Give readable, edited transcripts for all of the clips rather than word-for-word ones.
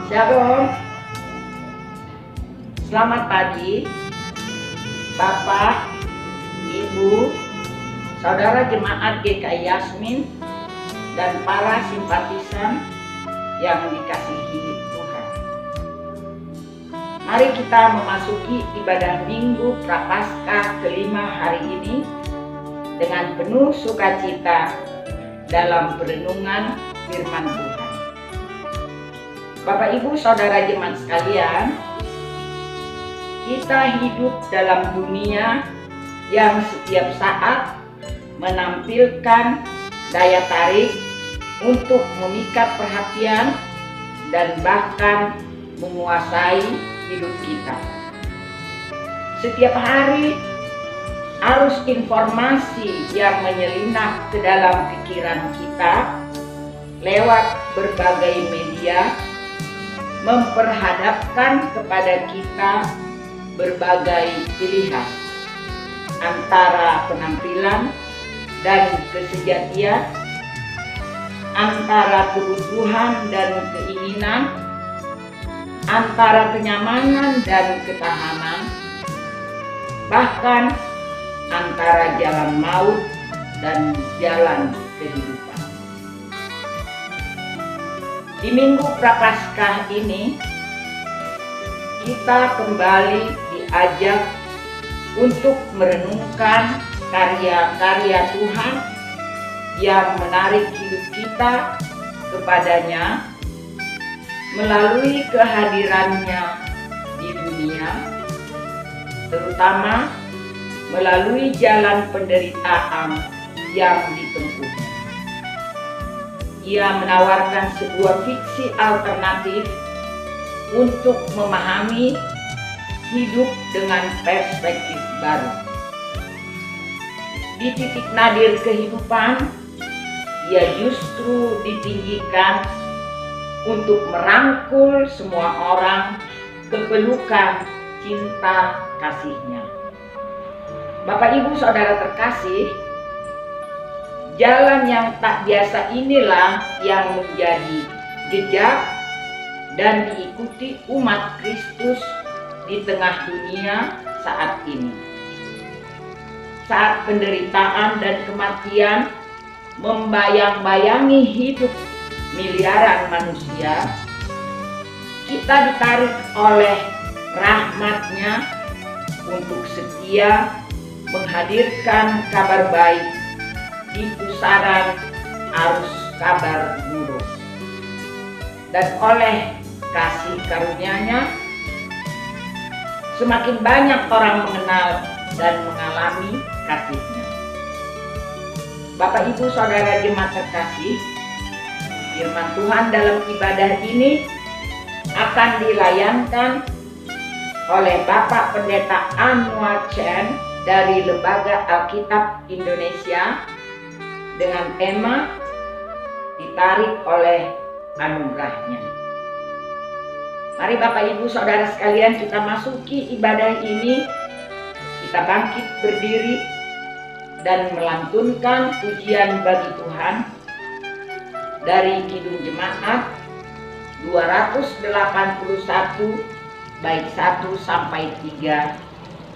Shalom. Selamat pagi Bapak, Ibu, Saudara Jemaat GKI Yasmin dan para simpatisan yang dikasihi Tuhan. Mari kita memasuki ibadah Minggu Prapaskah kelima hari ini dengan penuh sukacita dalam perenungan firman Tuhan. Bapak, Ibu, Saudara jemaat sekalian, kita hidup dalam dunia yang setiap saat menampilkan daya tarik untuk memikat perhatian dan bahkan menguasai hidup kita. Setiap hari arus informasi yang menyelinap ke dalam pikiran kita lewat berbagai media memperhadapkan kepada kita berbagai pilihan antara penampilan dan kesejatian, antara kebutuhan dan keinginan, antara kenyamanan dan ketahanan, bahkan antara jalan maut dan jalan kehidupan. Di Minggu Prapaskah ini, kita kembali diajak untuk merenungkan karya-karya Tuhan yang menarik hidup kita kepadanya melalui kehadirannya di dunia, terutama melalui jalan penderitaan yang ditempuh. Ia menawarkan sebuah fiksi alternatif untuk memahami hidup dengan perspektif baru. Di titik nadir kehidupan, ia justru ditinggikan untuk merangkul semua orang ke pelukan cinta kasihnya. Bapak, Ibu, Saudara terkasih, jalan yang tak biasa inilah yang menjadi jejak dan diikuti umat Kristus di tengah dunia saat ini. Saat penderitaan dan kematian membayang-bayangi hidup miliaran manusia, kita ditarik oleh rahmat-Nya untuk setia menghadirkan kabar baik di pusaran arus kabar buruk. Dan oleh kasih karunia-Nya, semakin banyak orang mengenal dan mengalami kasih-Nya. Bapak, Ibu, Saudara jemaat terkasih, firman Tuhan dalam ibadah ini akan dilayankan oleh Bapak Pendeta Anwar Chen dari Lembaga Alkitab Indonesia dengan tema ditarik oleh anugerah-Nya. Mari Bapak Ibu Saudara sekalian, kita masuki ibadah ini, kita bangkit berdiri dan melantunkan pujian bagi Tuhan dari Kidung Jemaat 281 bait 1 sampai 3,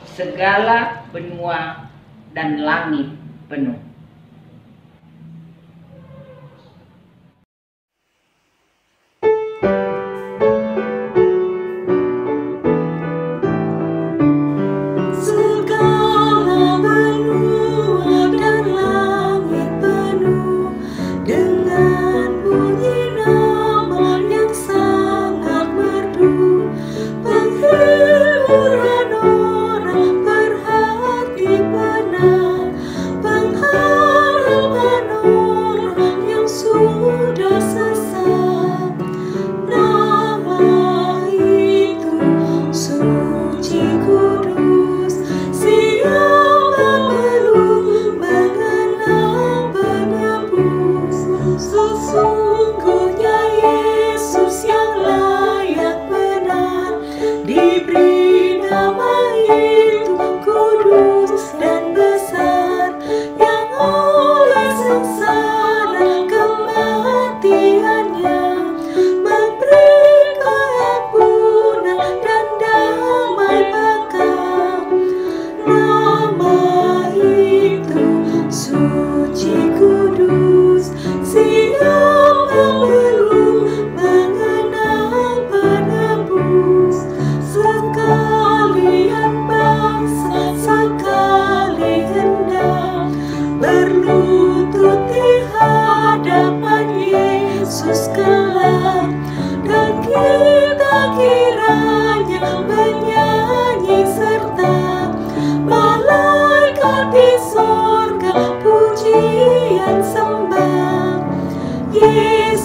segala benua dan langit penuh.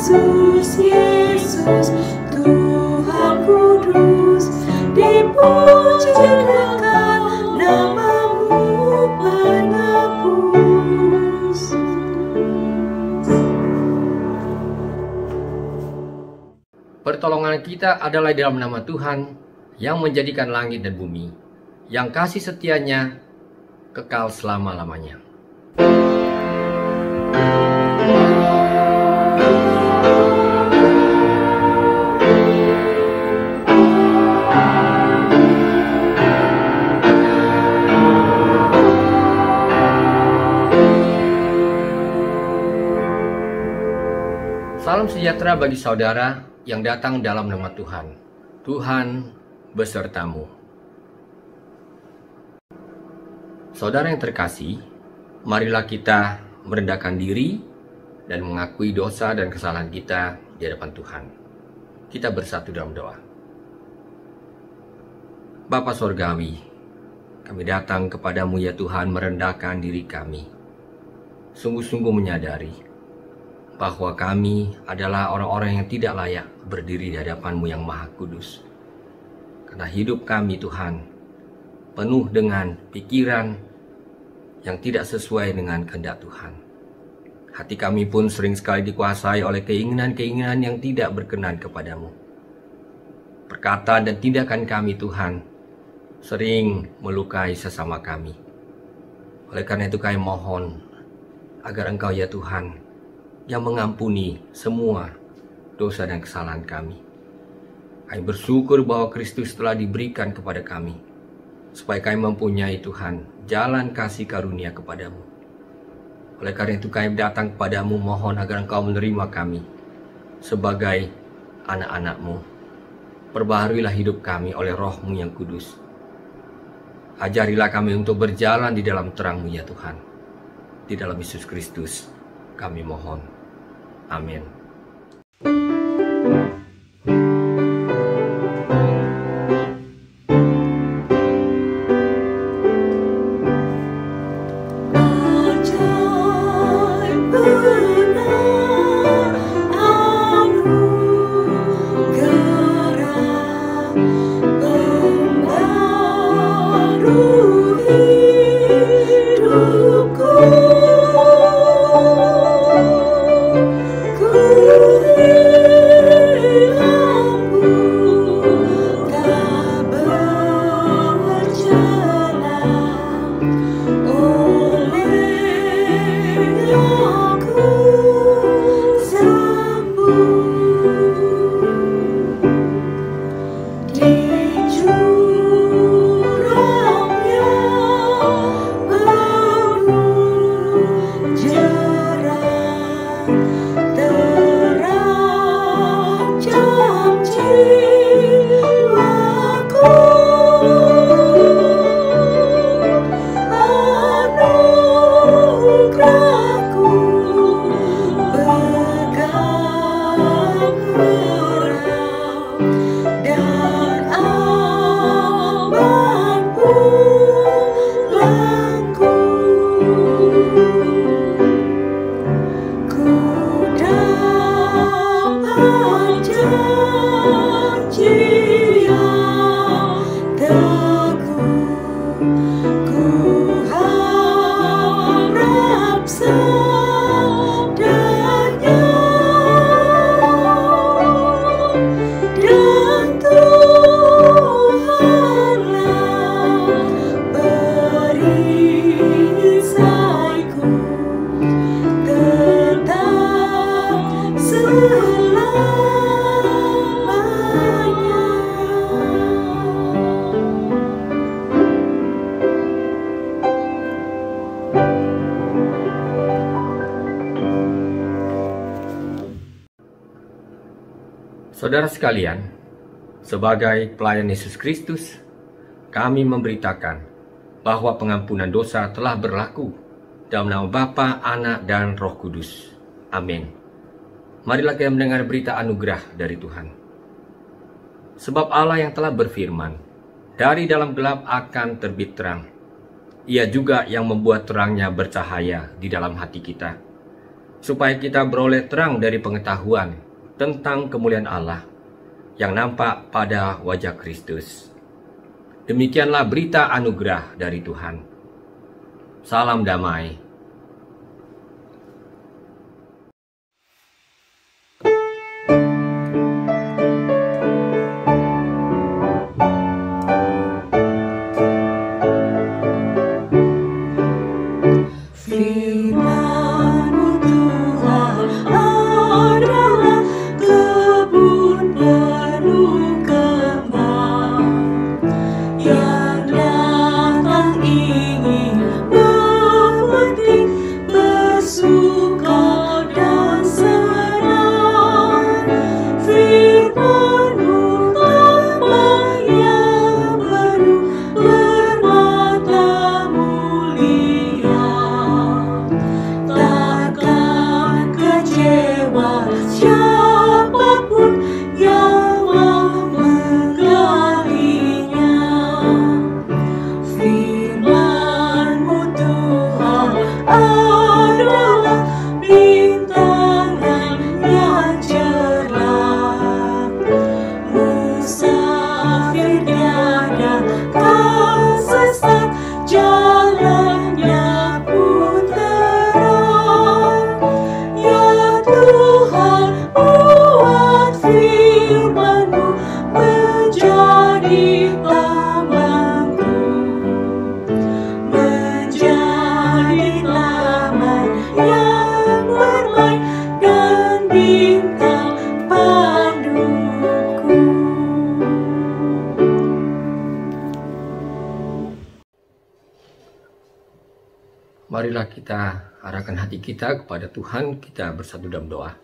Yesus, Yesus, Tuhan Kudus, dipuji dengan nama-Mu penebus. Pertolongan kita adalah dalam nama Tuhan yang menjadikan langit dan bumi, yang kasih setianya kekal selama-lamanya. Salam sejahtera bagi saudara yang datang dalam nama Tuhan. Tuhan besertamu. Saudara yang terkasih, marilah kita merendahkan diri dan mengakui dosa dan kesalahan kita di hadapan Tuhan. Kita bersatu dalam doa. Bapa Sorgawi, kami datang kepadamu ya Tuhan merendahkan diri kami. Sungguh-sungguh menyadari bahwa kami adalah orang-orang yang tidak layak berdiri di hadapan-Mu yang Maha Kudus. Karena hidup kami Tuhan penuh dengan pikiran yang tidak sesuai dengan kehendak Tuhan. Hati kami pun sering sekali dikuasai oleh keinginan-keinginan yang tidak berkenan kepadamu. Perkataan dan tindakan kami Tuhan sering melukai sesama kami. Oleh karena itu kami mohon agar Engkau ya Tuhan yang mengampuni semua dosa dan kesalahan kami. Kami bersyukur bahwa Kristus telah diberikan kepada kami, supaya kami mempunyai Tuhan jalan kasih karunia kepadamu. Oleh karena itu kami datang kepadamu mohon agar Engkau menerima kami sebagai anak-anak-Mu. Perbaharuilah hidup kami oleh Roh-Mu yang kudus. Ajarilah kami untuk berjalan di dalam terang-Mu ya Tuhan. Di dalam Yesus Kristus kami mohon. Amin. Saudara sekalian, sebagai pelayan Yesus Kristus, kami memberitakan bahwa pengampunan dosa telah berlaku dalam nama Bapa, Anak, dan Roh Kudus. Amin. Marilah kita mendengar berita anugerah dari Tuhan. Sebab Allah yang telah berfirman, dari dalam gelap akan terbit terang. Ia juga yang membuat terangnya bercahaya di dalam hati kita, supaya kita beroleh terang dari pengetahuan tentang kemuliaan Allah yang nampak pada wajah Kristus. Demikianlah berita anugerah dari Tuhan. Salam damai. Marilah kita arahkan hati kita kepada Tuhan, kita bersatu dalam doa.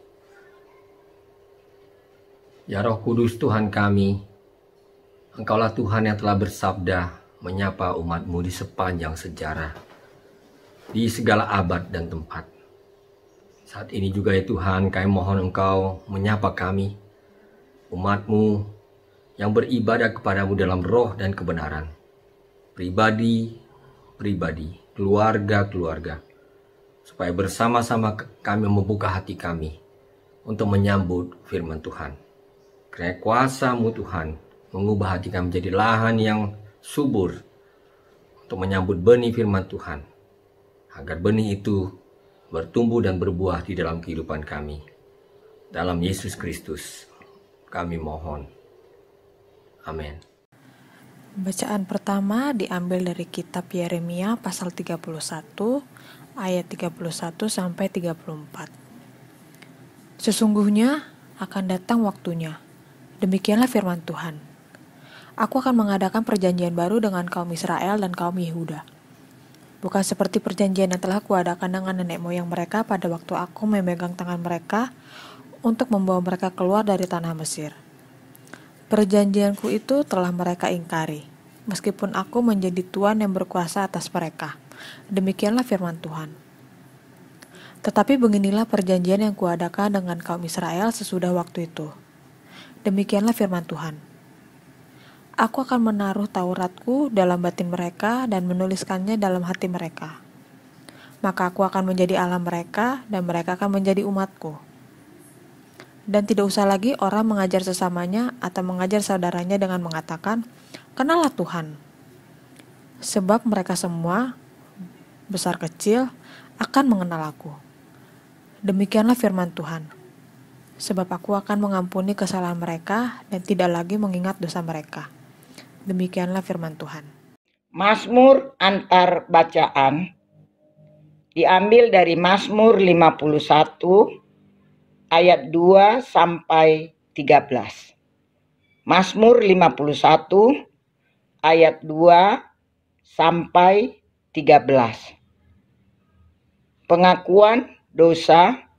Ya Roh Kudus Tuhan kami, Engkaulah Tuhan yang telah bersabda menyapa umat-Mu di sepanjang sejarah, di segala abad dan tempat. Saat ini juga ya Tuhan, kami mohon Engkau menyapa kami, umat-Mu yang beribadah kepadamu dalam roh dan kebenaran. Pribadi, keluarga, supaya bersama-sama kami membuka hati kami untuk menyambut firman Tuhan. Kiranya kuasa-Mu Tuhan mengubah hati kami menjadi lahan yang subur untuk menyambut benih firman Tuhan, agar benih itu bertumbuh dan berbuah di dalam kehidupan kami. Dalam Yesus Kristus kami mohon. Amin. Bacaan pertama diambil dari kitab Yeremia pasal 31 ayat 31 sampai 34. Sesungguhnya akan datang waktunya, demikianlah firman Tuhan. Aku akan mengadakan perjanjian baru dengan kaum Israel dan kaum Yehuda. Bukan seperti perjanjian yang telah kuadakan dengan nenek moyang mereka pada waktu aku memegang tangan mereka untuk membawa mereka keluar dari tanah Mesir. Perjanjianku itu telah mereka ingkari, meskipun aku menjadi Tuhan yang berkuasa atas mereka. Demikianlah firman Tuhan. Tetapi beginilah perjanjian yang kuadakan dengan kaum Israel sesudah waktu itu. Demikianlah firman Tuhan. Aku akan menaruh Tauratku dalam batin mereka dan menuliskannya dalam hati mereka. Maka aku akan menjadi Allah mereka dan mereka akan menjadi umatku. Dan tidak usah lagi orang mengajar sesamanya atau mengajar saudaranya dengan mengatakan, "Kenallah Tuhan." Sebab mereka semua, besar kecil, akan mengenal aku. Demikianlah firman Tuhan. Sebab aku akan mengampuni kesalahan mereka dan tidak lagi mengingat dosa mereka. Demikianlah firman Tuhan. Mazmur antar bacaan diambil dari Mazmur 51 ayat 2 sampai 13. Mazmur 51 ayat 2 sampai 13. Pengakuan dosa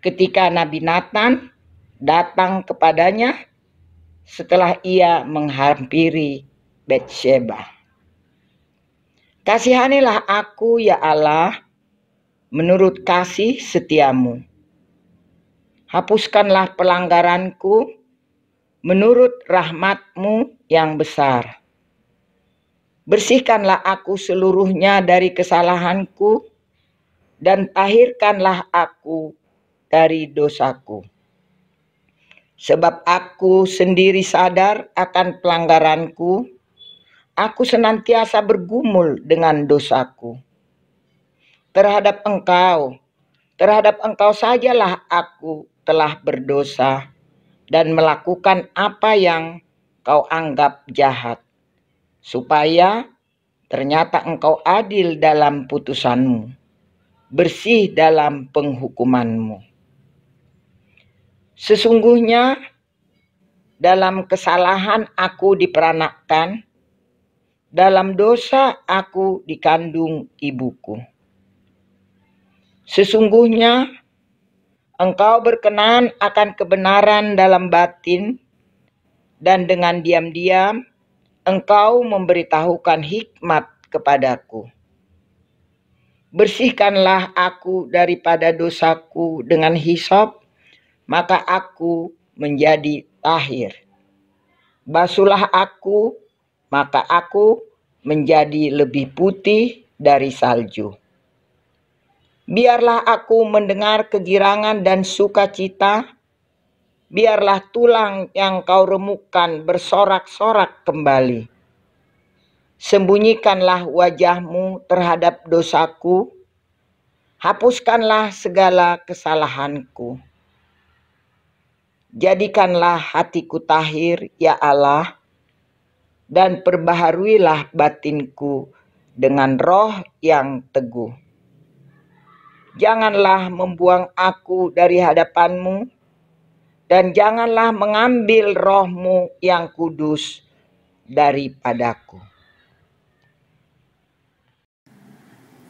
ketika Nabi Nathan datang kepadanya setelah ia menghampiri Betsheba. Kasihanilah aku ya Allah menurut kasih setiamu. Hapuskanlah pelanggaranku menurut rahmat-Mu yang besar. Bersihkanlah aku seluruhnya dari kesalahanku dan tahirkanlah aku dari dosaku. Sebab aku sendiri sadar akan pelanggaranku, aku senantiasa bergumul dengan dosaku. Terhadap Engkau sajalah aku telah berdosa dan melakukan apa yang Kau anggap jahat, supaya ternyata Engkau adil dalam putusan-Mu, bersih dalam penghukuman-Mu. Sesungguhnya dalam kesalahan aku diperanakkan, dalam dosa aku dikandung ibuku. Sesungguhnya Engkau berkenan akan kebenaran dalam batin, dan dengan diam-diam Engkau memberitahukan hikmat kepadaku. Bersihkanlah aku daripada dosaku dengan hisop, maka aku menjadi tahir. Basuhlah aku, maka aku menjadi lebih putih dari salju. Biarlah aku mendengar kegirangan dan sukacita, biarlah tulang yang Kau remukkan bersorak-sorak kembali. Sembunyikanlah wajah-Mu terhadap dosaku, hapuskanlah segala kesalahanku. Jadikanlah hatiku tahir, ya Allah, dan perbaharuilah batinku dengan roh yang teguh. Janganlah membuang aku dari hadapan-Mu, dan janganlah mengambil roh-Mu yang kudus daripadaku.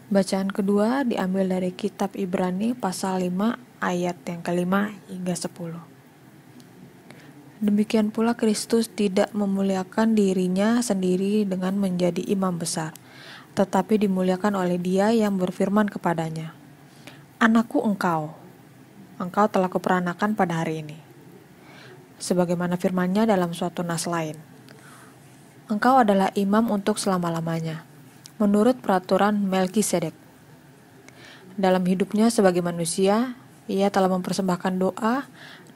Bacaan kedua diambil dari kitab Ibrani pasal 5 ayat yang ke-5 hingga 10. Demikian pula Kristus tidak memuliakan dirinya sendiri dengan menjadi imam besar, tetapi dimuliakan oleh Dia yang berfirman kepadanya, Anakku engkau telah kuperanakan pada hari ini. Sebagaimana firman-Nya dalam suatu nas lain. Engkau adalah imam untuk selama-lamanya, menurut peraturan Melkisedek. Dalam hidupnya sebagai manusia, ia telah mempersembahkan doa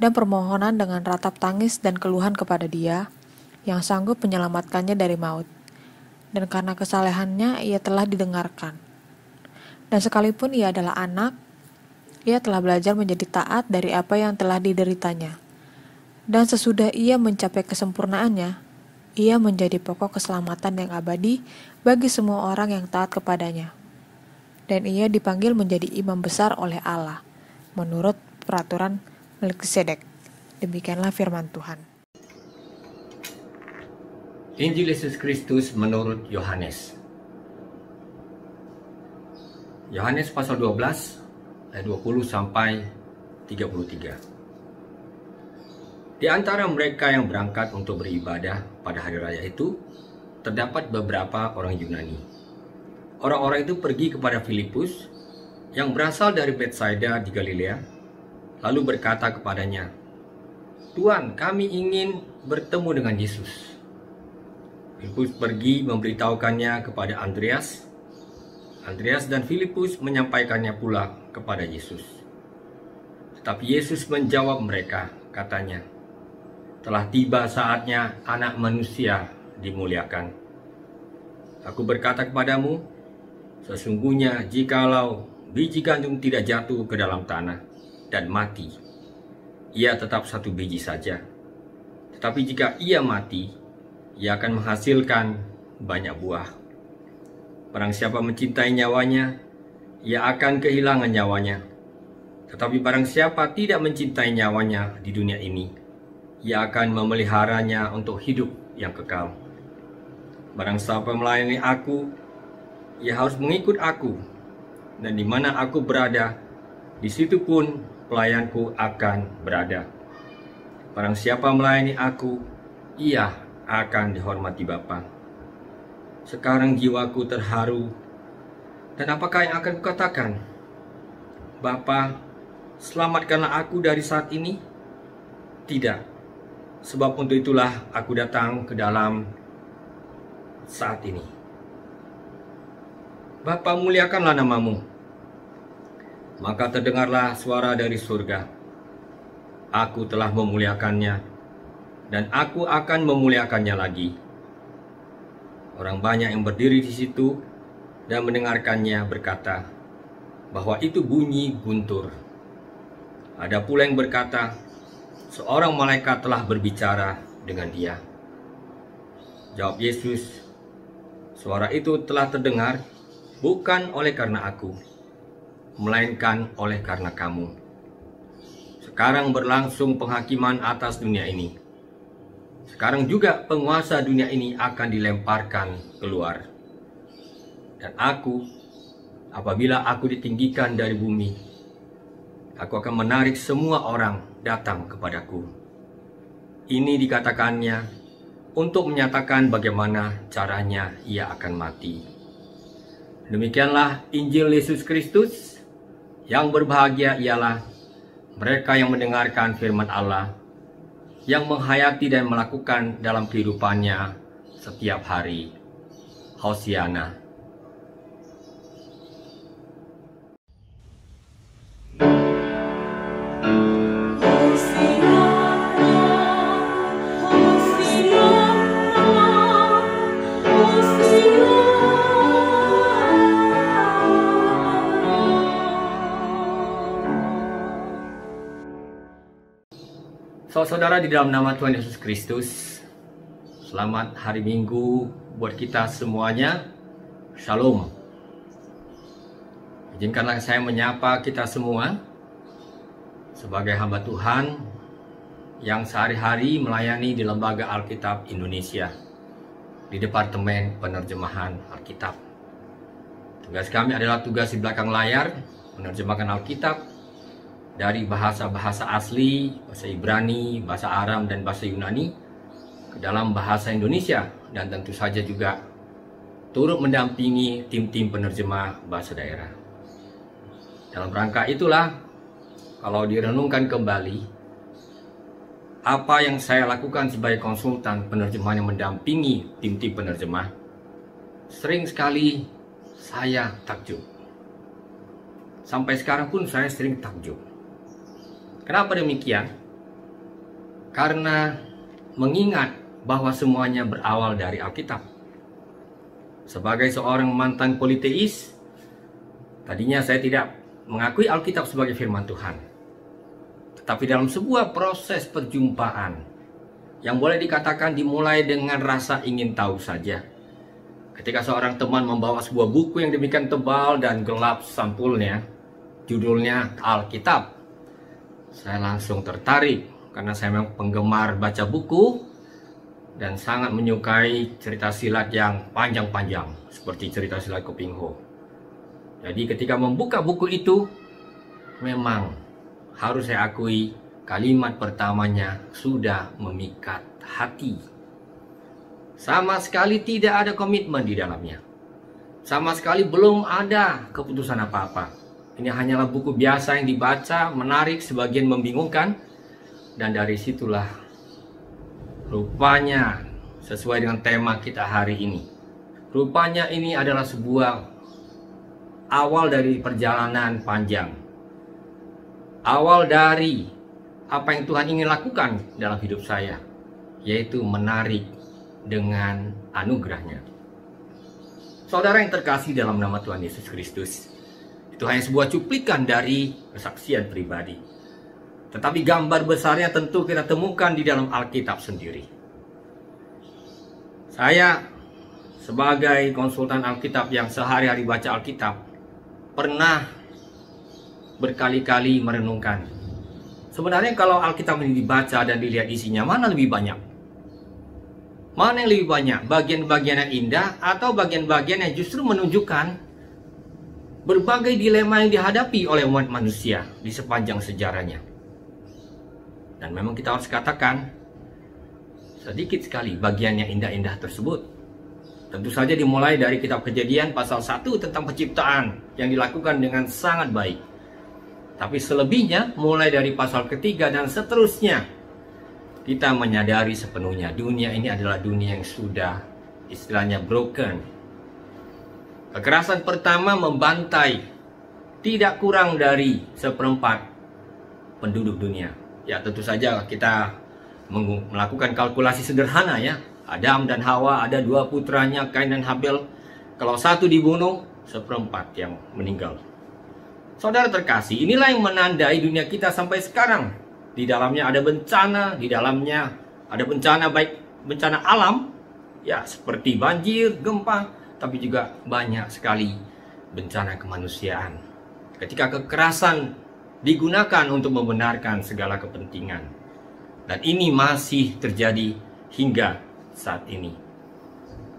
dan permohonan dengan ratap tangis dan keluhan kepada Dia yang sanggup menyelamatkannya dari maut. Dan karena kesalehannya ia telah didengarkan. Dan sekalipun ia adalah anak, ia telah belajar menjadi taat dari apa yang telah dideritanya. Dan sesudah ia mencapai kesempurnaannya, ia menjadi pokok keselamatan yang abadi bagi semua orang yang taat kepadanya. Dan ia dipanggil menjadi imam besar oleh Allah, menurut peraturan Melkisedek. Demikianlah firman Tuhan. Injil Yesus Kristus menurut Yohanes. Yohanes pasal 12 ayat 20 sampai 33. Di antara mereka yang berangkat untuk beribadah pada hari raya itu, terdapat beberapa orang Yunani. Orang-orang itu pergi kepada Filipus yang berasal dari Betsaida di Galilea, lalu berkata kepadanya, "Tuan, kami ingin bertemu dengan Yesus." Filipus pergi memberitahukannya kepada Andreas. Andreas dan Filipus menyampaikannya pula kepada Yesus. Tetapi Yesus menjawab mereka, katanya, "Telah tiba saatnya Anak Manusia dimuliakan. Aku berkata kepadamu, sesungguhnya jikalau biji gandum tidak jatuh ke dalam tanah dan mati, ia tetap satu biji saja. Tetapi jika ia mati, ia akan menghasilkan banyak buah. Barang siapa mencintai nyawanya, ia akan kehilangan nyawanya. Tetapi barang siapa tidak mencintai nyawanya di dunia ini, ia akan memeliharanya untuk hidup yang kekal. Barang siapa melayani aku, ia harus mengikut aku. Dan di mana aku berada, di situ pun pelayanku akan berada. Barang siapa melayani aku, ia akan dihormati Bapa. Sekarang jiwaku terharu. Dan apakah yang akan kukatakan? Bapa, selamatkanlah aku dari saat ini? Tidak, sebab untuk itulah aku datang ke dalam saat ini. Bapa, muliakanlah namamu." Maka terdengarlah suara dari surga, "Aku telah memuliakannya, dan aku akan memuliakannya lagi." Orang banyak yang berdiri di situ dan mendengarkannya berkata bahwa itu bunyi guntur. Ada pula yang berkata, seorang malaikat telah berbicara dengan dia. Jawab Yesus, "Suara itu telah terdengar bukan oleh karena aku, melainkan oleh karena kamu. Sekarang berlangsung penghakiman atas dunia ini. Sekarang juga penguasa dunia ini akan dilemparkan keluar. Dan aku, apabila aku ditinggikan dari bumi, aku akan menarik semua orang datang kepadaku." Ini dikatakannya untuk menyatakan bagaimana caranya ia akan mati. Demikianlah Injil Yesus Kristus. Yang berbahagia ialah mereka yang mendengarkan firman Allah, yang menghayati dan melakukan dalam kehidupannya setiap hari. Hosiana. Saudara di dalam nama Tuhan Yesus Kristus, selamat hari Minggu buat kita semuanya. Shalom. Izinkanlah saya menyapa kita semua sebagai hamba Tuhan yang sehari-hari melayani di Lembaga Alkitab Indonesia di Departemen Penerjemahan Alkitab. Tugas kami adalah tugas di belakang layar, menerjemahkan Alkitab dari bahasa-bahasa asli, bahasa Ibrani, bahasa Aram, dan bahasa Yunani ke dalam bahasa Indonesia, dan tentu saja juga turut mendampingi tim-tim penerjemah bahasa daerah. Dalam rangka itulah, kalau direnungkan kembali, apa yang saya lakukan sebagai konsultan penerjemah yang mendampingi tim-tim penerjemah, sering sekali saya takjub. Sampai sekarang pun saya sering takjub. Kenapa demikian? Karena mengingat bahwa semuanya berawal dari Alkitab. Sebagai seorang mantan politeis, tadinya saya tidak mengakui Alkitab sebagai firman Tuhan. Tetapi dalam sebuah proses perjumpaan yang boleh dikatakan dimulai dengan rasa ingin tahu saja. Ketika seorang teman membawa sebuah buku yang demikian tebal dan gelap sampulnya, judulnya Alkitab, saya langsung tertarik karena saya memang penggemar baca buku dan sangat menyukai cerita silat yang panjang-panjang seperti cerita silat Koping Ho. Jadi ketika membuka buku itu, memang harus saya akui kalimat pertamanya sudah memikat hati. Sama sekali tidak ada komitmen di dalamnya. Sama sekali belum ada keputusan apa-apa. Ini hanyalah buku biasa yang dibaca, menarik, sebagian membingungkan. Dan dari situlah rupanya sesuai dengan tema kita hari ini. Rupanya ini adalah sebuah awal dari perjalanan panjang. Awal dari apa yang Tuhan ingin lakukan dalam hidup saya, yaitu menarik dengan anugerahnya. Saudara yang terkasih dalam nama Tuhan Yesus Kristus, itu hanya sebuah cuplikan dari kesaksian pribadi. Tetapi gambar besarnya tentu kita temukan di dalam Alkitab sendiri. Saya sebagai konsultan Alkitab yang sehari-hari baca Alkitab, pernah berkali-kali merenungkan. Sebenarnya kalau Alkitab ini dibaca dan dilihat isinya, mana lebih banyak? Mana yang lebih banyak? Bagian-bagian yang indah atau bagian-bagian yang justru menunjukkan berbagai dilema yang dihadapi oleh umat manusia di sepanjang sejarahnya. Dan memang kita harus katakan, sedikit sekali bagian yang indah-indah tersebut. Tentu saja dimulai dari kitab Kejadian pasal 1 tentang penciptaan yang dilakukan dengan sangat baik. Tapi selebihnya mulai dari pasal ketiga dan seterusnya, kita menyadari sepenuhnya dunia ini adalah dunia yang sudah istilahnya broken. Kekerasan pertama membantai tidak kurang dari 1/4 penduduk dunia. Ya tentu saja kita melakukan kalkulasi sederhana ya. Adam dan Hawa, ada 2 putranya, Kain dan Habel. Kalau satu dibunuh, 1/4 yang meninggal. Saudara terkasih, inilah yang menandai dunia kita sampai sekarang. Di dalamnya ada bencana, di dalamnya ada bencana baik bencana alam, ya seperti banjir, gempa, tapi juga banyak sekali bencana kemanusiaan. Ketika kekerasan digunakan untuk membenarkan segala kepentingan. Dan ini masih terjadi hingga saat ini.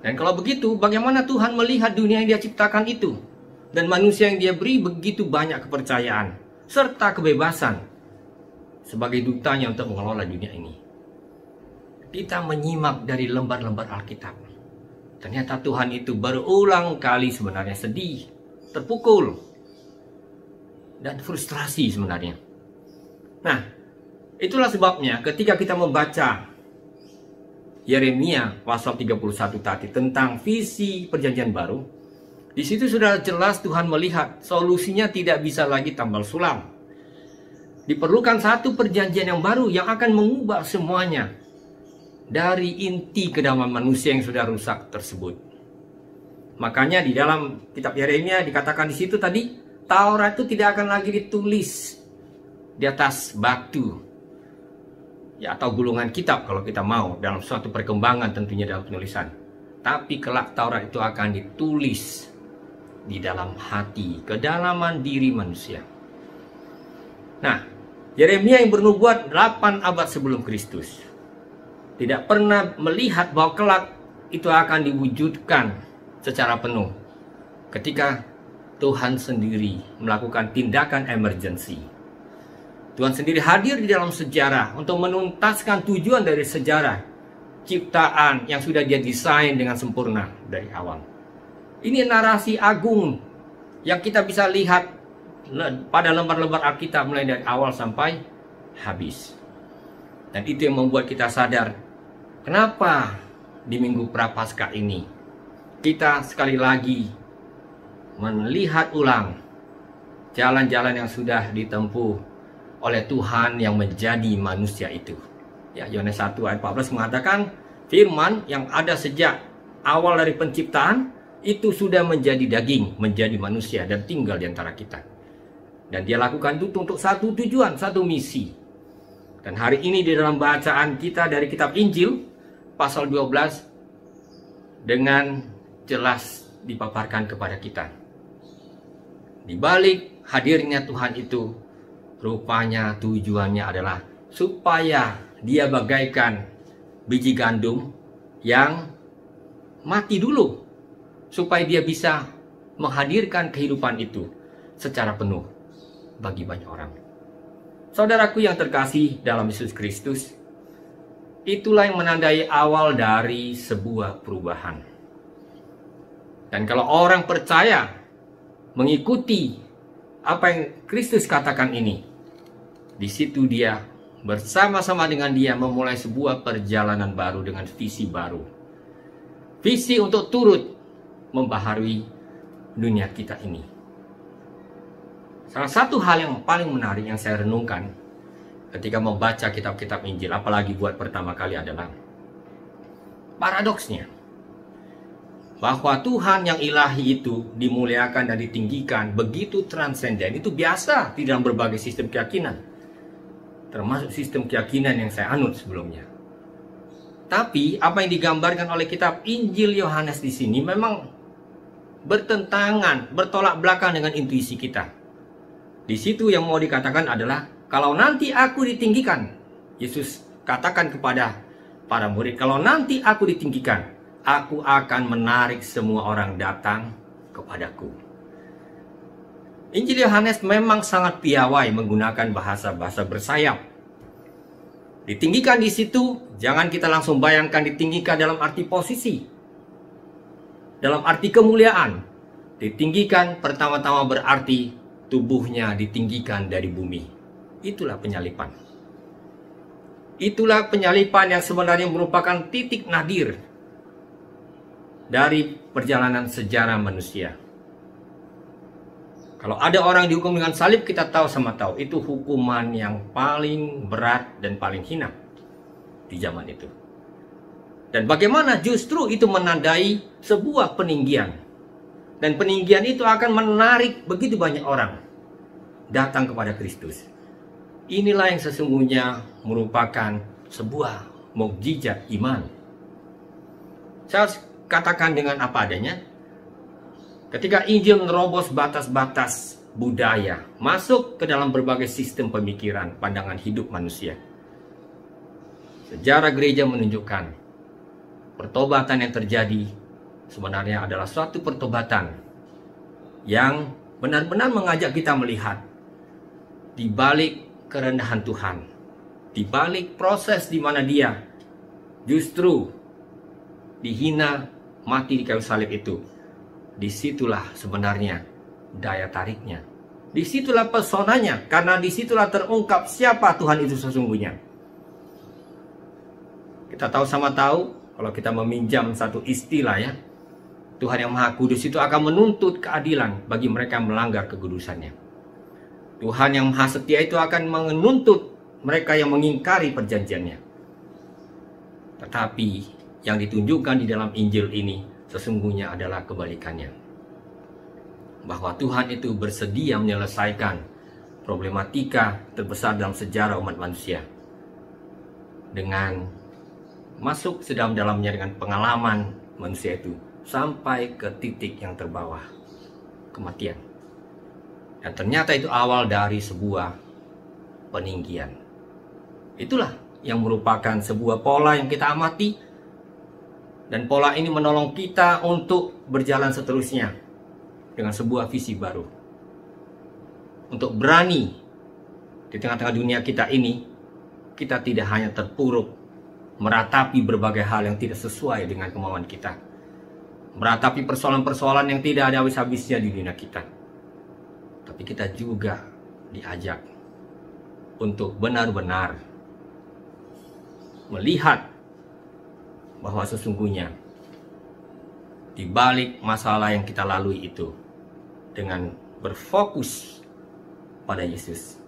Dan kalau begitu, bagaimana Tuhan melihat dunia yang Dia ciptakan itu? Dan manusia yang Dia beri begitu banyak kepercayaan serta kebebasan sebagai dutanya untuk mengelola dunia ini. Kita menyimak dari lembar-lembar Alkitab. Ternyata Tuhan itu berulang kali sebenarnya sedih, terpukul, dan frustrasi sebenarnya. Nah, itulah sebabnya ketika kita membaca Yeremia pasal 31 tadi tentang visi perjanjian baru, di situ sudah jelas Tuhan melihat solusinya tidak bisa lagi tambal sulam. Diperlukan satu perjanjian yang baru yang akan mengubah semuanya dari inti kedamaian manusia yang sudah rusak tersebut. Makanya di dalam kitab Yeremia dikatakan di situ tadi, Taurat itu tidak akan lagi ditulis di atas batu, ya atau gulungan kitab kalau kita mau dalam suatu perkembangan tentunya dalam penulisan. Tapi kelak Taurat itu akan ditulis di dalam hati, kedalaman diri manusia. Nah, Yeremia yang bernubuat 8 abad sebelum Kristus tidak pernah melihat bahwa kelak itu akan diwujudkan secara penuh ketika Tuhan sendiri melakukan tindakan emergency. Tuhan sendiri hadir di dalam sejarah untuk menuntaskan tujuan dari sejarah ciptaan yang sudah Dia desain dengan sempurna dari awal. Ini narasi agung yang kita bisa lihat pada lembar-lembar Alkitab mulai dari awal sampai habis. Dan itu yang membuat kita sadar kenapa di Minggu Prapaskah ini kita sekali lagi melihat ulang jalan-jalan yang sudah ditempuh oleh Tuhan yang menjadi manusia itu. Ya, Yohanes 1 ayat 14 mengatakan firman yang ada sejak awal dari penciptaan itu sudah menjadi daging, menjadi manusia dan tinggal di antara kita. Dan dia lakukan itu untuk satu tujuan, satu misi. Dan hari ini di dalam bacaan kita dari kitab Injil pasal 12 dengan jelas dipaparkan kepada kita. Di balik hadirnya Tuhan itu, rupanya tujuannya adalah supaya dia bagaikan biji gandum yang mati dulu, supaya dia bisa menghadirkan kehidupan itu secara penuh bagi banyak orang. Saudaraku yang terkasih dalam Yesus Kristus, itulah yang menandai awal dari sebuah perubahan. Dan kalau orang percaya mengikuti apa yang Kristus katakan ini, di situ dia bersama-sama dengan dia memulai sebuah perjalanan baru dengan visi baru. Visi untuk turut membaharui dunia kita ini. Salah satu hal yang paling menarik yang saya renungkan ketika membaca kitab-kitab Injil, apalagi buat pertama kali, adalah paradoksnya bahwa Tuhan yang ilahi itu dimuliakan dan ditinggikan begitu transenden. Itu biasa di dalam berbagai sistem keyakinan, termasuk sistem keyakinan yang saya anut sebelumnya. Tapi apa yang digambarkan oleh kitab Injil Yohanes di sini memang bertentangan, bertolak belakang dengan intuisi kita. Di situ yang mau dikatakan adalah, kalau nanti aku ditinggikan, Yesus katakan kepada para murid, kalau nanti aku ditinggikan, aku akan menarik semua orang datang kepadaku. Injil Yohanes memang sangat piawai menggunakan bahasa-bahasa bersayap. Ditinggikan di situ, jangan kita langsung bayangkan ditinggikan dalam arti posisi, dalam arti kemuliaan. Ditinggikan pertama-tama berarti tubuhnya ditinggikan dari bumi. Itulah penyalipan. Itulah penyalipan yang sebenarnya merupakan titik nadir dari perjalanan sejarah manusia. Kalau ada orang dihukum dengan salib, kita tahu sama tahu itu hukuman yang paling berat dan paling hina di zaman itu. Dan bagaimana justru itu menandai sebuah peninggian. Dan peninggian itu akan menarik begitu banyak orang datang kepada Kristus. Inilah yang sesungguhnya merupakan sebuah mukjizat iman. Saya katakan dengan apa adanya. Ketika Injil menerobos batas-batas budaya, masuk ke dalam berbagai sistem pemikiran, pandangan hidup manusia. Sejarah gereja menunjukkan pertobatan yang terjadi sebenarnya adalah suatu pertobatan yang benar-benar mengajak kita melihat di balik kerendahan Tuhan, di balik proses di mana dia justru dihina, mati di kayu salib itu. Disitulah sebenarnya daya tariknya. Disitulah pesonanya, karena disitulah terungkap siapa Tuhan itu sesungguhnya. Kita tahu sama tahu, kalau kita meminjam satu istilah ya, Tuhan yang Maha Kudus itu akan menuntut keadilan bagi mereka yang melanggar kekudusannya. Tuhan yang Maha Setia itu akan menuntut mereka yang mengingkari perjanjiannya. Tetapi yang ditunjukkan di dalam Injil ini sesungguhnya adalah kebalikannya. Bahwa Tuhan itu bersedia menyelesaikan problematika terbesar dalam sejarah umat manusia dengan masuk sedalam-dalamnya dengan pengalaman manusia itu sampai ke titik yang terbawah, kematian. Dan ternyata itu awal dari sebuah peninggian. Itulah yang merupakan sebuah pola yang kita amati. Dan pola ini menolong kita untuk berjalan seterusnya dengan sebuah visi baru. Untuk berani di tengah-tengah dunia kita ini, kita tidak hanya terpuruk meratapi berbagai hal yang tidak sesuai dengan kemauan kita. Meratapi persoalan-persoalan yang tidak ada habis-habisnya di dunia kita. tapi kita juga diajak untuk benar-benar melihat bahwa sesungguhnya di balik masalah yang kita lalui itu, dengan berfokus pada Yesus,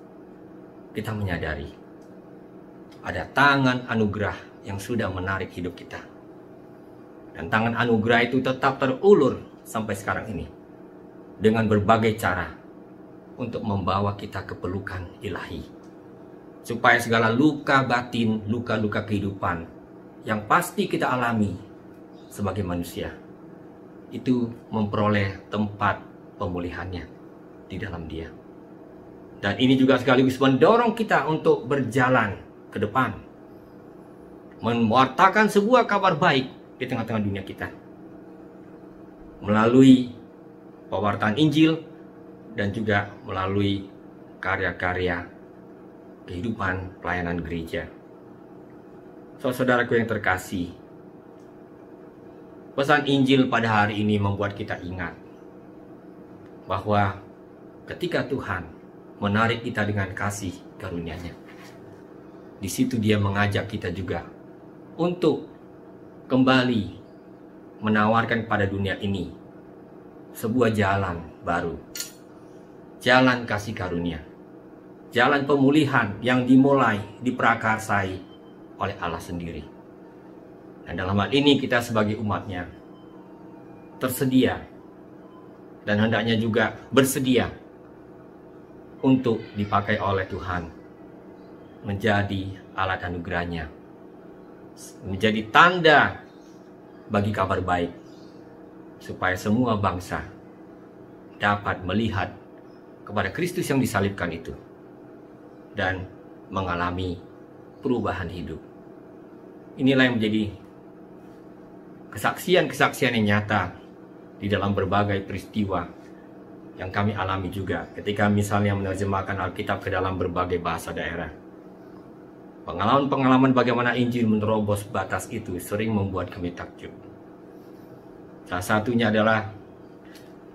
kita menyadari ada tangan anugerah yang sudah menarik hidup kita. Dan tangan anugerah itu tetap terulur sampai sekarang ini dengan berbagai cara untuk membawa kita ke pelukan ilahi, supaya segala luka batin, luka-luka kehidupan yang pasti kita alami sebagai manusia itu memperoleh tempat pemulihannya di dalam Dia. Dan ini juga sekaligus mendorong kita untuk berjalan ke depan, mewartakan sebuah kabar baik di tengah-tengah dunia kita melalui pewartaan Injil dan juga melalui karya-karya kehidupan pelayanan gereja. Saudaraku yang terkasih, pesan Injil pada hari ini membuat kita ingat bahwa ketika Tuhan menarik kita dengan kasih karunia-Nya, di situ Dia mengajak kita juga untuk kembali menawarkan pada dunia ini sebuah jalan baru, jalan kasih karunia, jalan pemulihan yang dimulai, diprakarsai oleh Allah sendiri. Dan dalam hal ini kita sebagai umat-Nya tersedia dan hendaknya juga bersedia untuk dipakai oleh Tuhan, menjadi alat anugerah-Nya, menjadi tanda bagi kabar baik, supaya semua bangsa dapat melihat kepada Kristus yang disalibkan itu dan mengalami perubahan hidup. Inilah yang menjadi kesaksian-kesaksian yang nyata di dalam berbagai peristiwa yang kami alami juga ketika misalnya menerjemahkan Alkitab ke dalam berbagai bahasa daerah. Pengalaman-pengalaman bagaimana Injil menerobos batas itu sering membuat kami takjub. Salah satunya adalah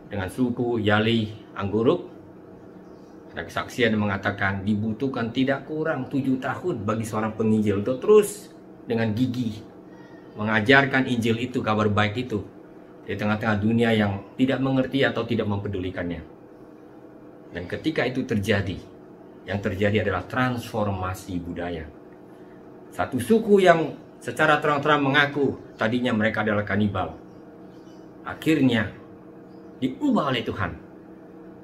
dengan suku Yali Angguruk. Ada kesaksian yang mengatakan dibutuhkan tidak kurang 7 tahun bagi seorang penginjil untuk terus dengan gigih mengajarkan Injil itu, kabar baik itu, di tengah-tengah dunia yang tidak mengerti atau tidak mempedulikannya. Dan ketika itu terjadi, yang terjadi adalah transformasi budaya. Satu suku yang secara terang-terang mengaku tadinya mereka adalah kanibal, akhirnya diubah oleh Tuhan.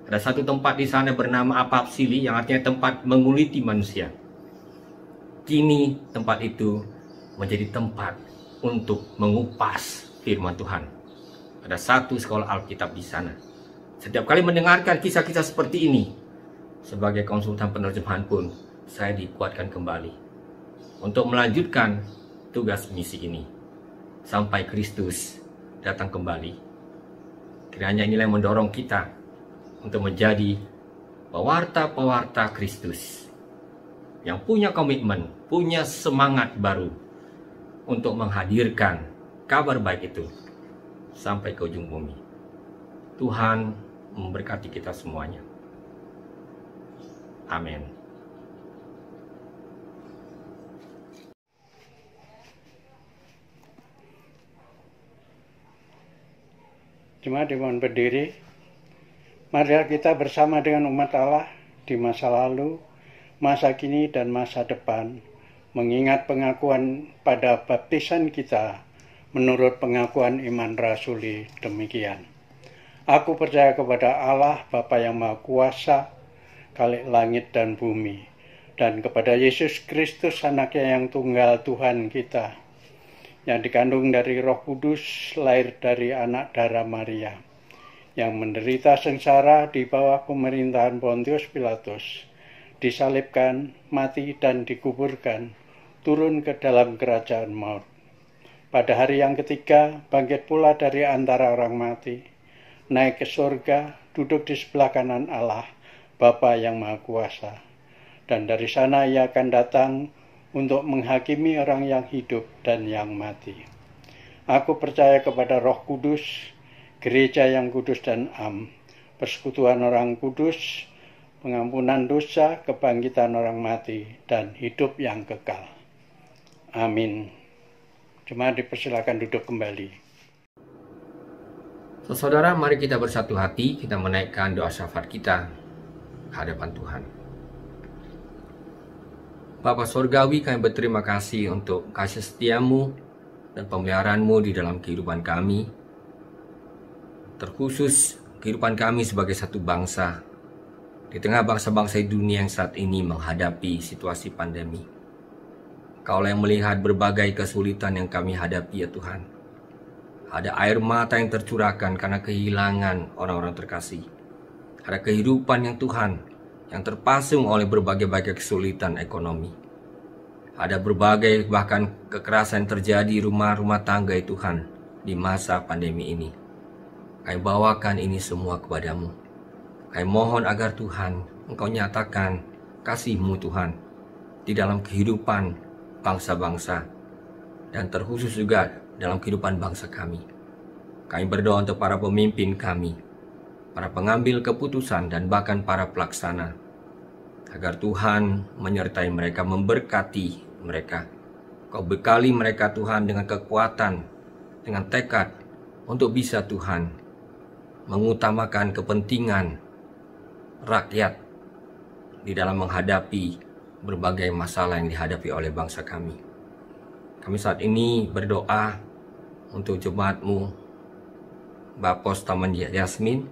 Ada satu tempat di sana bernama Apapsili yang artinya tempat menguliti manusia. Kini tempat itu menjadi tempat untuk mengupas firman Tuhan. Ada satu sekolah Alkitab di sana. Setiap kali mendengarkan kisah-kisah seperti ini, sebagai konsultan penerjemahan pun saya dikuatkan kembali untuk melanjutkan tugas misi ini sampai Kristus datang kembali. Kiranya inilah yang mendorong kita untuk menjadi pewarta-pewarta Kristus yang punya komitmen, punya semangat baru untuk menghadirkan kabar baik itu sampai ke ujung bumi. Tuhan memberkati kita semuanya. Amin. Jemaat dimohon berdiri. Mari kita bersama dengan umat Allah di masa lalu, masa kini, dan masa depan, mengingat pengakuan pada baptisan kita menurut pengakuan iman rasuli demikian. Aku percaya kepada Allah Bapa yang Maha Kuasa, Khalik langit dan bumi, dan kepada Yesus Kristus anaknya yang tunggal Tuhan kita, yang dikandung dari Roh Kudus, lahir dari anak darah Maria, yang menderita sengsara di bawah pemerintahan Pontius Pilatus, disalibkan, mati dan dikuburkan, turun ke dalam kerajaan maut. Pada hari yang ketiga, bangkit pula dari antara orang mati, naik ke surga, duduk di sebelah kanan Allah, Bapa yang Maha Kuasa. Dan dari sana Ia akan datang untuk menghakimi orang yang hidup dan yang mati. Aku percaya kepada Roh Kudus, gereja yang kudus dan am, persekutuan orang kudus, pengampunan dosa, kebangkitan orang mati, dan hidup yang kekal. Amin. Jemaat dipersilakan duduk kembali. Saudara, mari kita bersatu hati, kita menaikkan doa syafaat kita ke hadapan Tuhan. Bapa Surgawi, kami berterima kasih untuk kasih setiamu dan pemeliharaan-Mu di dalam kehidupan kami, terkhusus kehidupan kami sebagai satu bangsa, di tengah bangsa-bangsa dunia yang saat ini menghadapi situasi pandemi. Kaulah yang melihat berbagai kesulitan yang kami hadapi ya Tuhan. Ada air mata yang tercurahkan karena kehilangan orang-orang terkasih. Ada kehidupan yang Tuhan yang terpasung oleh berbagai-bagai kesulitan ekonomi. Ada berbagai bahkan kekerasan yang terjadi di rumah-rumah tangga ya Tuhan di masa pandemi ini. Kami bawakan ini semua kepadamu. Kami mohon agar Tuhan Engkau nyatakan kasih-Mu Tuhan di dalam kehidupan bangsa-bangsa dan terkhusus juga dalam kehidupan bangsa kami. Kami berdoa untuk para pemimpin kami, para pengambil keputusan dan bahkan para pelaksana, agar Tuhan menyertai mereka, memberkati mereka. Kau bekali mereka Tuhan dengan kekuatan, dengan tekad untuk bisa Tuhan mengutamakan kepentingan rakyat di dalam menghadapi berbagai masalah yang dihadapi oleh bangsa kami. Kami saat ini berdoa untuk jemaat-Mu, Bapos Taman Yasmin,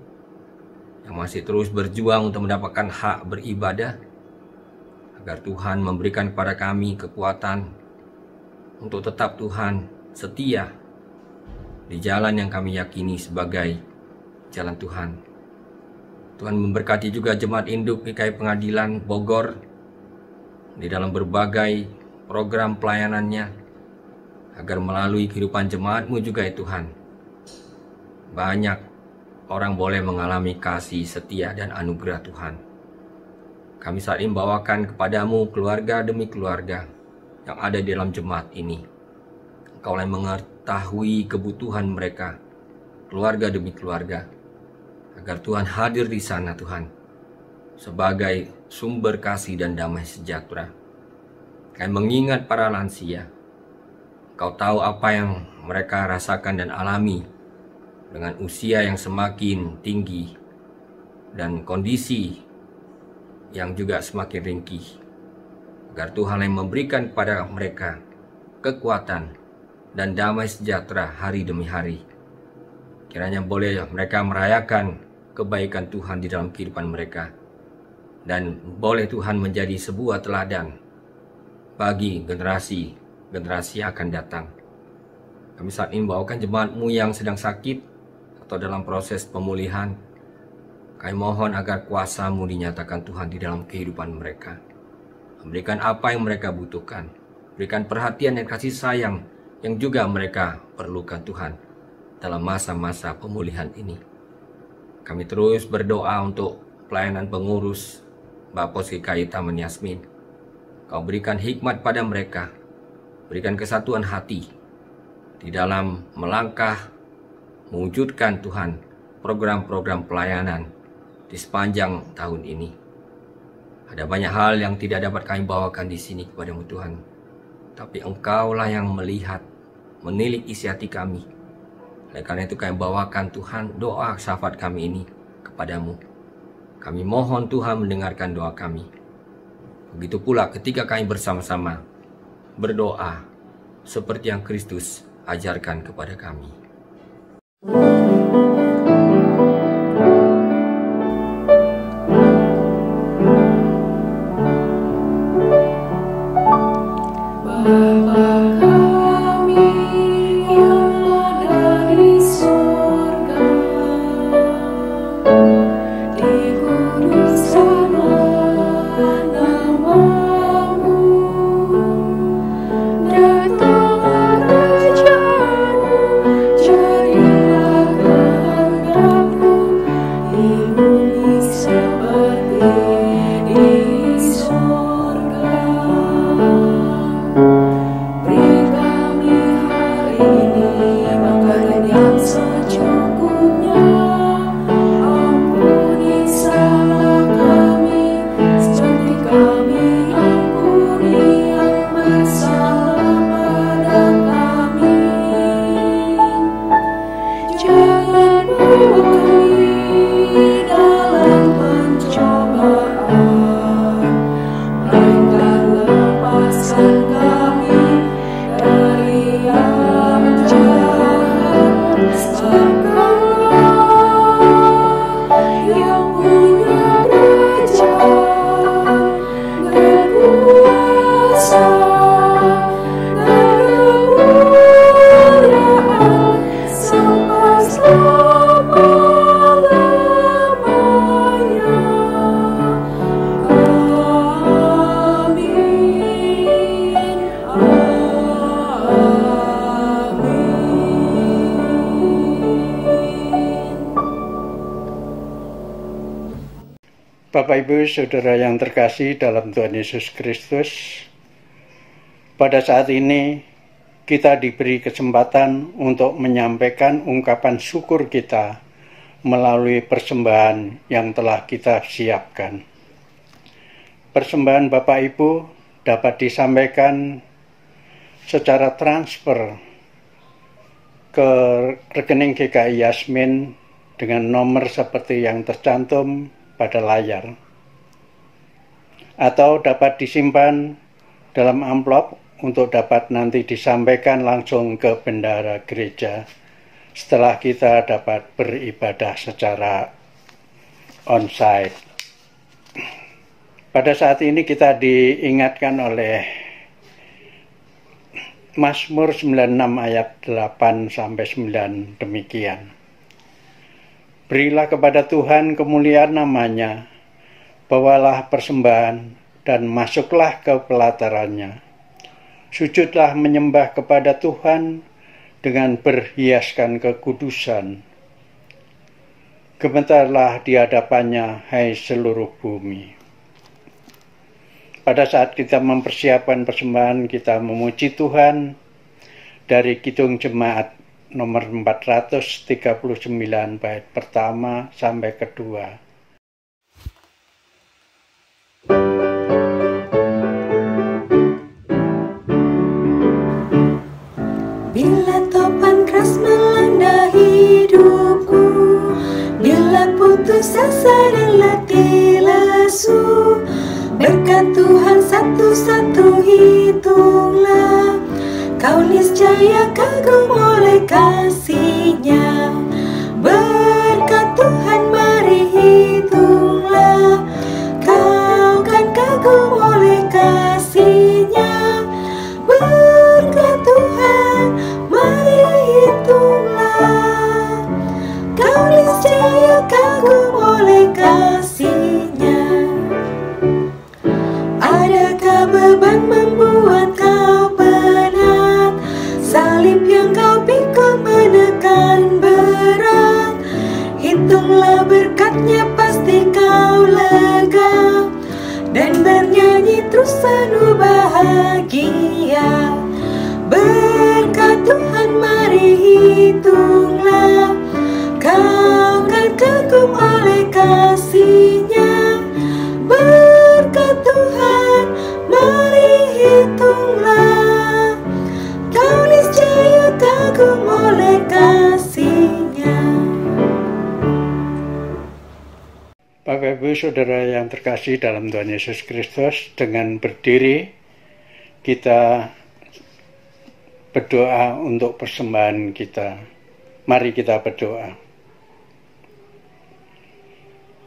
yang masih terus berjuang untuk mendapatkan hak beribadah, agar Tuhan memberikan kepada kami kekuatan untuk tetap Tuhan setia di jalan yang kami yakini sebagai jalan Tuhan. Tuhan memberkati juga jemaat induk GKI Pengadilan Bogor di dalam berbagai program pelayanannya, agar melalui kehidupan jemaat-Mu juga ya Tuhan, banyak orang boleh mengalami kasih setia dan anugerah Tuhan. Kami saat ini bawakan kepadamu keluarga demi keluarga yang ada di dalam jemaat ini. Engkau yang mengetahui kebutuhan mereka, keluarga demi keluarga, agar Tuhan hadir di sana Tuhan, sebagai sumber kasih dan damai sejahtera. Kami mengingat para lansia. Kau tahu apa yang mereka rasakan dan alami dengan usia yang semakin tinggi dan kondisi yang juga semakin ringkih. Agar Tuhan yang memberikan kepada mereka kekuatan dan damai sejahtera hari demi hari. Kiranya boleh mereka merayakan kebaikan Tuhan di dalam kehidupan mereka, dan boleh Tuhan menjadi sebuah teladan bagi generasi yang akan datang. Kami saat ini membawakan jemaat-Mu yang sedang sakit atau dalam proses pemulihan. Kami mohon agar kuasa-Mu dinyatakan Tuhan di dalam kehidupan mereka. Memberikan apa yang mereka butuhkan. Berikan perhatian dan kasih sayang yang juga mereka perlukan Tuhan dalam masa-masa pemulihan ini. Kami terus berdoa untuk pelayanan pengurus Bapos GKI Taman Yasmin. Kau berikan hikmat pada mereka, berikan kesatuan hati di dalam melangkah mewujudkan Tuhan program-program pelayanan di sepanjang tahun ini. Ada banyak hal yang tidak dapat kami bawakan di sini kepadamu Tuhan, tapi Engkaulah yang melihat, menilik isi hati kami. Oleh karena itu kami bawakan Tuhan doa syafaat kami ini kepadamu. Kami mohon Tuhan mendengarkan doa kami. Begitu pula ketika kami bersama-sama berdoa seperti yang Kristus ajarkan kepada kami. Datang rajamu, jadilah Bapak Ibu Saudara yang terkasih dalam Tuhan Yesus Kristus, pada saat ini kita diberi kesempatan untuk menyampaikan ungkapan syukur kita melalui persembahan yang telah kita siapkan. Persembahan Bapak Ibu dapat disampaikan secara transfer ke rekening GKI Yasmin dengan nomor seperti yang tercantum pada layar, atau dapat disimpan dalam amplop untuk dapat nanti disampaikan langsung ke bendahara gereja setelah kita dapat beribadah secara onsite. Pada saat ini kita diingatkan oleh Mazmur 96 ayat 8-9 demikian. Berilah kepada Tuhan kemuliaan namanya, bawalah persembahan dan masuklah ke pelatarannya. Sujudlah menyembah kepada Tuhan dengan berhiaskan kekudusan. Gemetarlah di hadapannya, hai seluruh bumi. Pada saat kita mempersiapkan persembahan, kita memuji Tuhan dari Kidung Jemaat nomor 439 bait pertama sampai kedua. Bila topan keras melanda hidupku, bila putus asa dan letih lesu, berkat Tuhan satu-satu hitunglah, kau niscaya kagum oleh kasih-Nya. Berkat Tuhan mari hitunglah, kau kan kagum oleh kasih-Nya. Berkat Tuhan mari hitunglah, kau niscaya kagum oleh kasih-Nya. Adakah beban membuat kau penat? Salib yang kau pikul menekan berat. Hitunglah berkat-Nya pasti kau lega, dan bernyanyi terus penuh bahagia. Berkat Tuhan mari hitunglah, kau kan kagum oleh kasih-Nya. Berkat Tuhan mari hitunglah, kau niscaya kagum oleh kasih-Nya. Bapak Ibu Saudara yang terkasih dalam Tuhan Yesus Kristus, dengan berdiri kita berdoa untuk persembahan kita. Mari kita berdoa.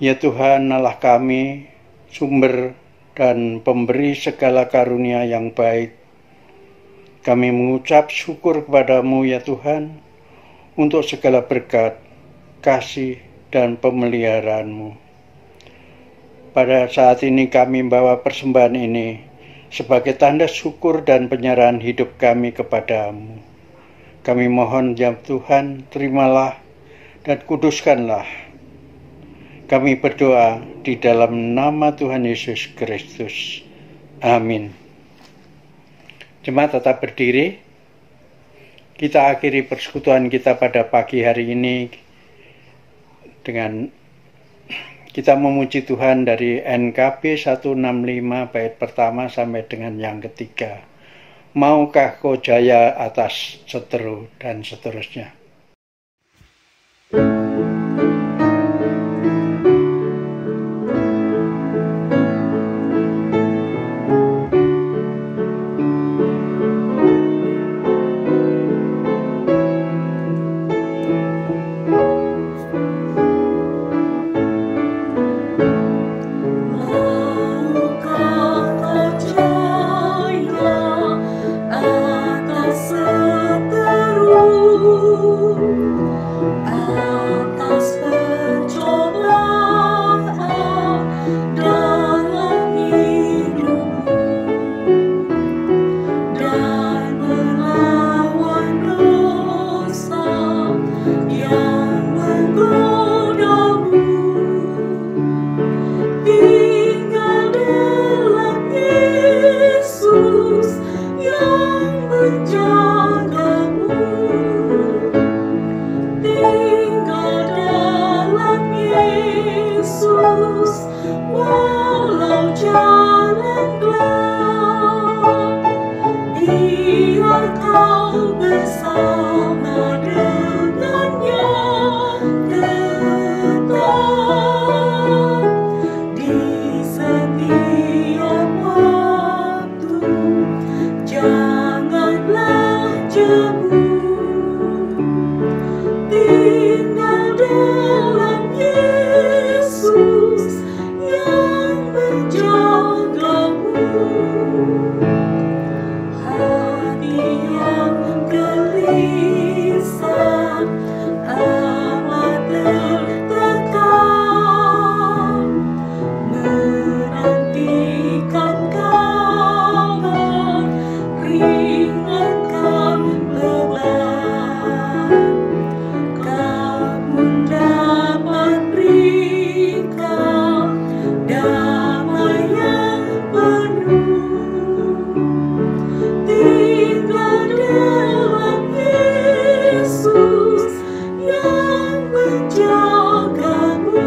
Ya Tuhan Allah kami, sumber dan pemberi segala karunia yang baik, kami mengucap syukur kepadamu ya Tuhan untuk segala berkat, kasih, dan pemeliharaanmu. Pada saat ini kami membawa persembahan ini sebagai tanda syukur dan penyerahan hidup kami kepadamu. Kami mohon ya Tuhan, terimalah dan kuduskanlah. Kami berdoa di dalam nama Tuhan Yesus Kristus. Amin. Jemaat tetap berdiri. Kita akhiri persekutuan kita pada pagi hari ini dengan kita memuji Tuhan dari NKB 165 bait pertama sampai dengan yang ketiga. Maukah kau jaya atas seteru dan seterusnya. Hati yang gelisah amat tertekan, menantikan kabar ringankan beban. Kau pun dapat berikan damai yang penuh, tinggal dalam Yesus yang menjagamu.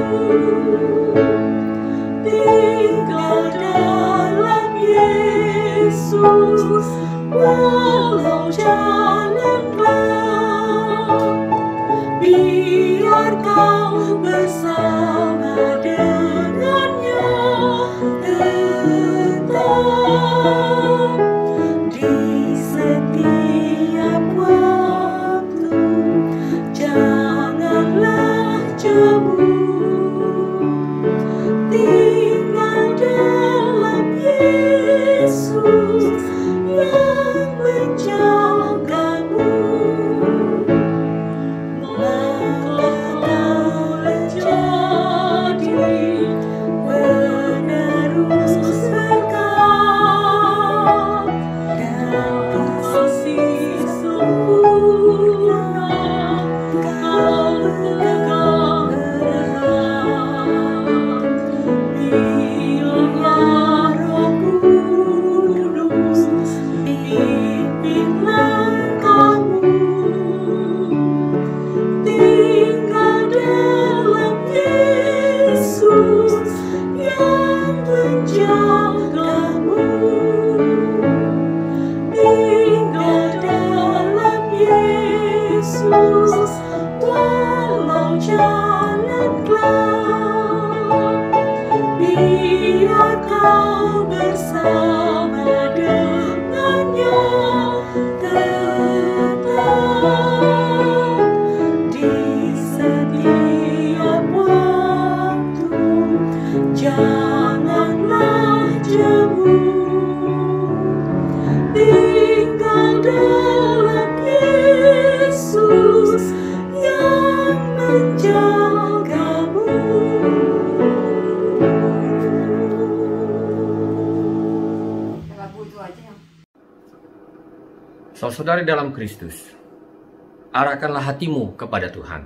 Tinggal dalam Yesus walau jalan gelap, biar kau bersama dengannya tetap di setiap waktu. Janganlah jemu, tinggal dalam Yesus yang menjagamu. Maka kau menjadi penerus berkat dan kasih sempurna kau pegang erat. Biarlah Roh Kudus pimpin langkahmu, tinggal dalam Yesus yang menjagamu. Tinggal dalam Yesus walau jalan gelap, biar kau bersama dengannya tetap di setiap waktu. Janganlah jemu, tinggal dalam Yesus yang menjagamu. Saudara dalam Kristus, arahkanlah hatimu kepada Tuhan.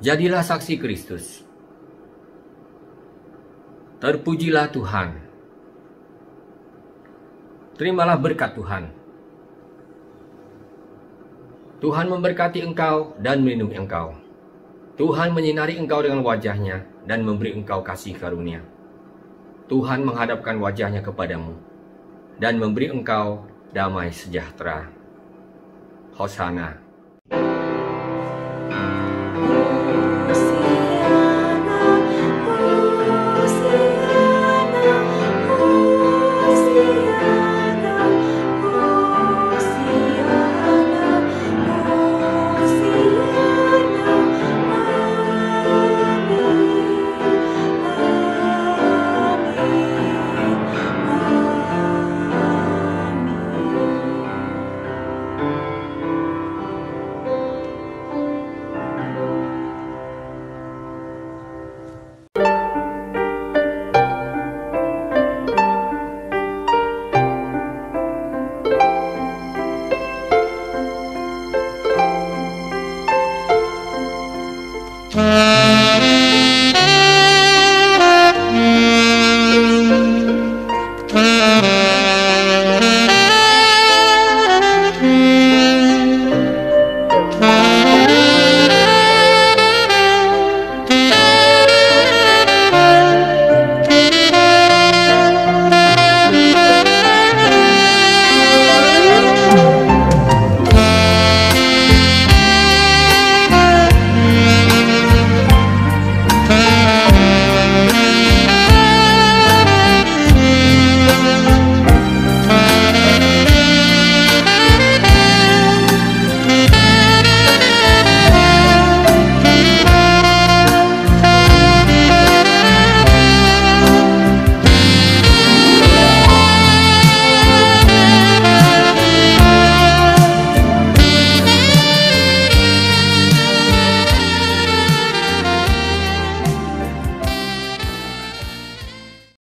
Jadilah saksi Kristus. Terpujilah Tuhan. Terimalah berkat Tuhan. Tuhan memberkati engkau dan melindungi engkau. Tuhan menyinari engkau dengan wajah-Nya dan memberi engkau kasih karunia. Tuhan menghadapkan wajah-Nya kepadamu dan memberi engkau damai sejahtera. Hosana.